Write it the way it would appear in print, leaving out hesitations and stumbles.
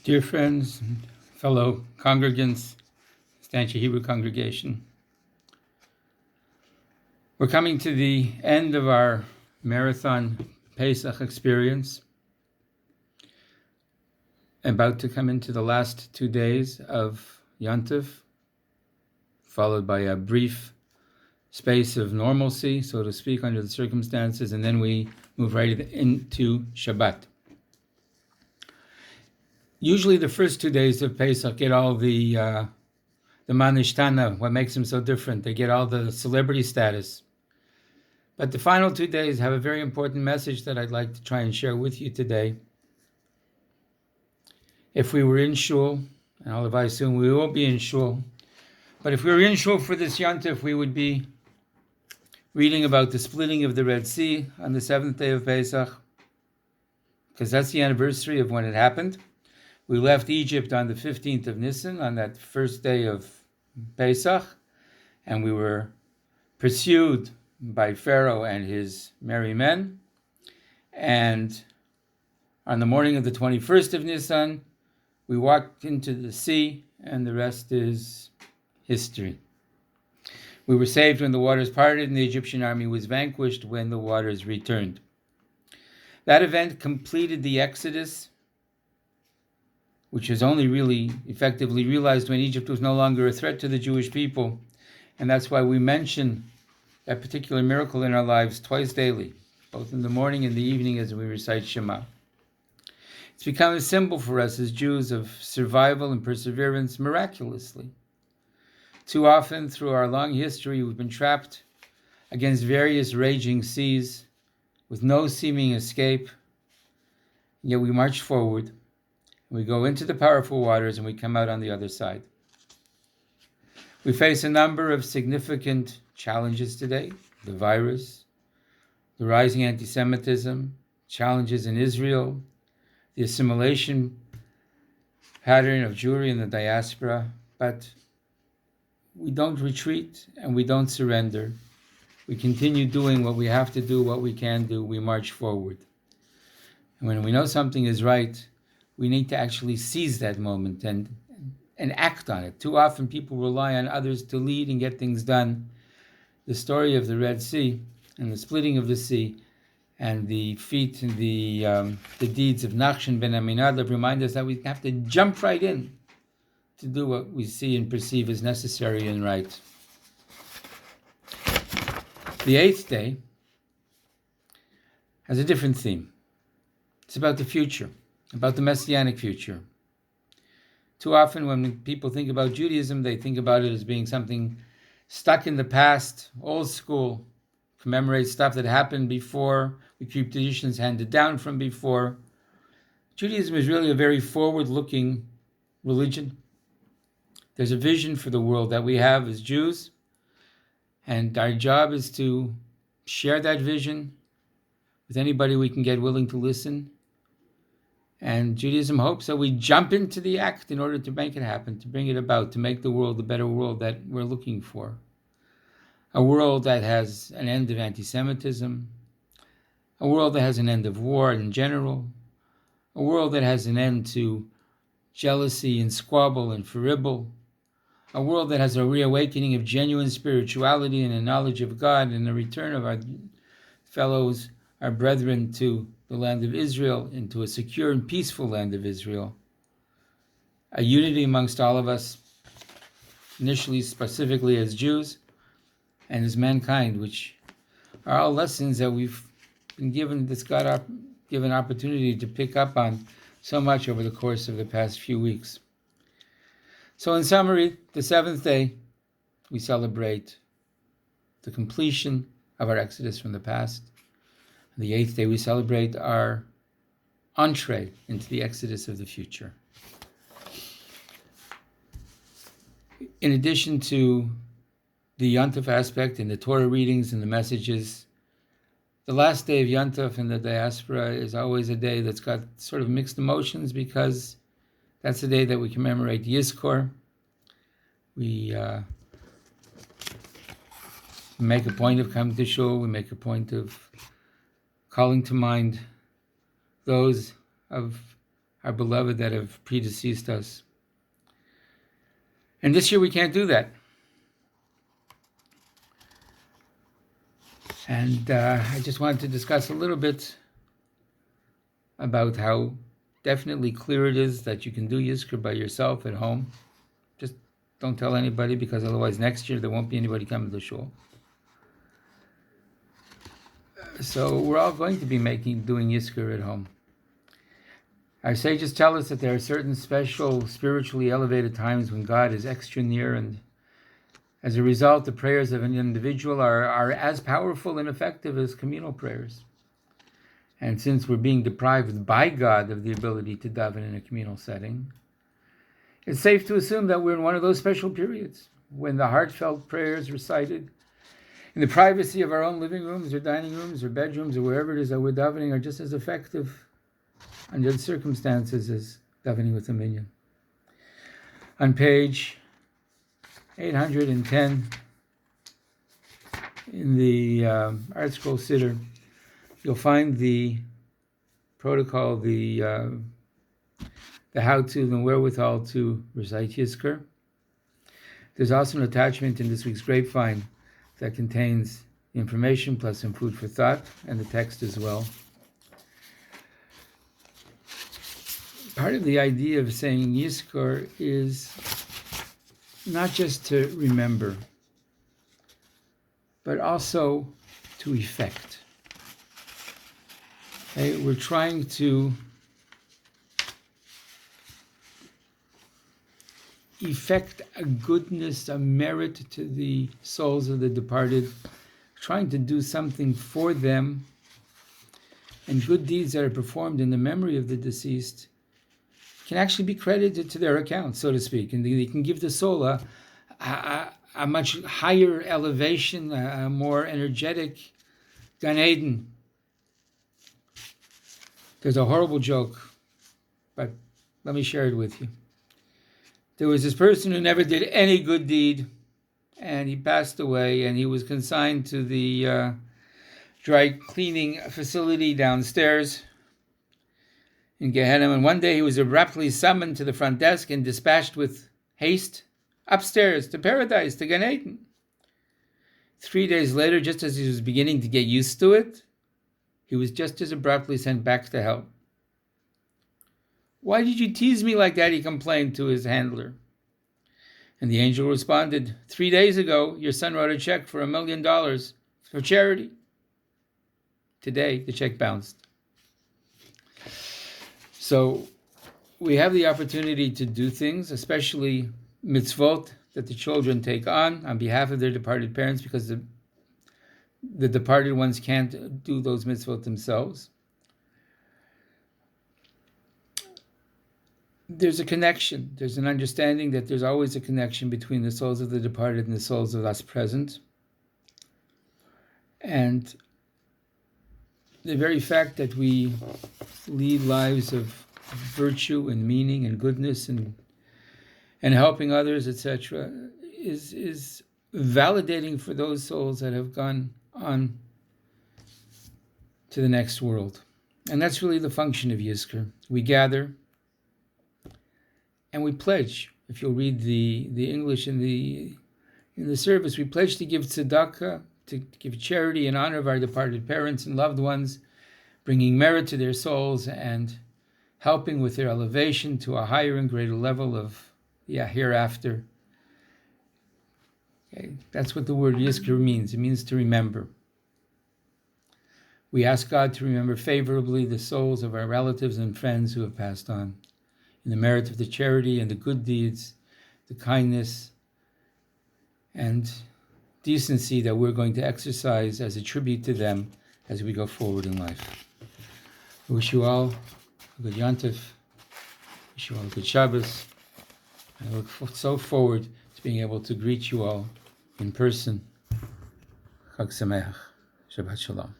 Dear friends, fellow congregants, Stancha Hebrew congregation, we're coming to the end of our marathon Pesach experience, about to come into the last 2 days of Yom Tov, followed by a brief space of normalcy, so to speak, under the circumstances, and then we move right into Shabbat. Usually the first 2 days of Pesach get all the manishtana, what makes them so different. They get all the celebrity status. But the final 2 days have a very important message that I'd like to try and share with you today. If we were in shul, and all of I assume we will be in shul, but if we were in shul for this Yom Tov, we would be reading about the splitting of the Red Sea on the 7th day of Pesach, because that's the anniversary of when it happened. We left Egypt on the 15th of Nisan, on that first day of Pesach, and we were pursued by Pharaoh and his merry men. And on the morning of the 21st of Nisan, we walked into the sea, and the rest is history. We were saved when the waters parted, and the Egyptian army was vanquished when the waters returned. That event completed the Exodus, which was only really effectively realized when Egypt was no longer a threat to the Jewish people. And that's why we mention that particular miracle in our lives twice daily, both in the morning and the evening as we recite Shema. It's become a symbol for us as Jews of survival and perseverance miraculously. Too often through our long history, we've been trapped against various raging seas with no seeming escape, yet we march forward. We go into the powerful waters and we come out on the other side. We face a number of significant challenges today: the virus, the rising anti-Semitism, challenges in Israel, the assimilation pattern of Jewry in the diaspora. But we don't retreat and we don't surrender. We continue doing what we have to do, what we can do. We march forward. And when we know something is right, we need to actually seize that moment and act on it. Too often people rely on others to lead and get things done. The story of the Red Sea and the splitting of the sea and the feat and the deeds of Nachshon ben Aminadab remind us that we have to jump right in to do what we see and perceive as necessary and right. The 8th day has a different theme. It's about the future, about the messianic future. Too often when people think about Judaism, they think about it as being something stuck in the past, old school, commemorates stuff that happened before, we keep traditions handed down from before. Judaism is really a very forward-looking religion. There's a vision for the world that we have as Jews, and our job is to share that vision with anybody we can get willing to listen. And Judaism hopes that we jump into the act in order to make it happen, to bring it about, to make the world the better world that we're looking for. A world that has an end of anti-Semitism, a world that has an end of war in general, a world that has an end to jealousy and squabble and foribble, a world that has a reawakening of genuine spirituality and a knowledge of God and a return of our fellows, our brethren, to the land of Israel, into a secure and peaceful land of Israel. A unity amongst all of us, initially specifically as Jews and as mankind, which are all lessons that we've been given, this given opportunity to pick up on so much over the course of the past few weeks. So in summary, the 7th day, we celebrate the completion of our exodus from the past. The 8th day, we celebrate our entree into the exodus of the future. In addition to the Yom Tov aspect and the Torah readings and the messages, the last day of Yom Tov in the diaspora is always a day that's got sort of mixed emotions, because that's the day that we commemorate Yizkor. We make a point of coming to shul. We make a point of calling to mind those of our beloved that have predeceased us. And this year we can't do that. And I just wanted to discuss a little bit about how definitely clear it is that you can do Yizkor by yourself at home. Just don't tell anybody, because otherwise next year there won't be anybody coming to shul. So we're all going to be doing Yizkor at home. Our sages tell us that there are certain special, spiritually elevated times when God is extra near, and as a result, the prayers of an individual are as powerful and effective as communal prayers. And since we're being deprived by God of the ability to daven in a communal setting, it's safe to assume that we're in one of those special periods when the heartfelt prayers recited in the privacy of our own living rooms or dining rooms or bedrooms or wherever it is that we're davening are just as effective under the circumstances as davening with a minyan. On page 810 in the Art Scroll Siddur, you'll find the protocol, the how-to, the wherewithal to recite Yizkor. There's also an attachment in this week's Grapevine that contains information plus some food for thought, and the text as well. Part of the idea of saying Yizkor is not just to remember, but also to effect. Okay? We're trying to effect a goodness, a merit to the souls of the departed, trying to do something for them, and good deeds that are performed in the memory of the deceased can actually be credited to their account, so to speak, and they can give the soul a much higher elevation, a more energetic Gan Eden. There's a horrible joke, but let me share it with you. There was this person who never did any good deed, and he passed away, and he was consigned to the dry cleaning facility downstairs in Gehenna, and one day he was abruptly summoned to the front desk and dispatched with haste upstairs to paradise, to Gan Eden. 3 days later, just as he was beginning to get used to it, he was just as abruptly sent back to hell. "Why did you tease me like that?" he complained to his handler. And the angel responded, 3 days ago, your son wrote a check for $1 million for charity. Today, the check bounced. So we have the opportunity to do things, especially mitzvot that the children take on behalf of their departed parents, because the departed ones can't do those mitzvot themselves. There's a connection. There's an understanding that there's always a connection between the souls of the departed and the souls of us present. And the very fact that we lead lives of virtue and meaning and goodness and helping others, etc., is validating for those souls that have gone on to the next world. And that's really the function of Yizkor. We gather and we pledge. If you'll read the English in the service, we pledge to give tzedakah, to give charity in honor of our departed parents and loved ones, bringing merit to their souls and helping with their elevation to a higher and greater level of hereafter. Okay, that's what the word Yizkor means. It means to remember. We ask God to remember favorably the souls of our relatives and friends who have passed on, in the merit of the charity and the good deeds, the kindness and decency that we're going to exercise as a tribute to them as we go forward in life. I wish you all a good Yom Tov. Wish you all a good Shabbos. I look so forward to being able to greet you all in person. Chag Sameach. Shabbat Shalom.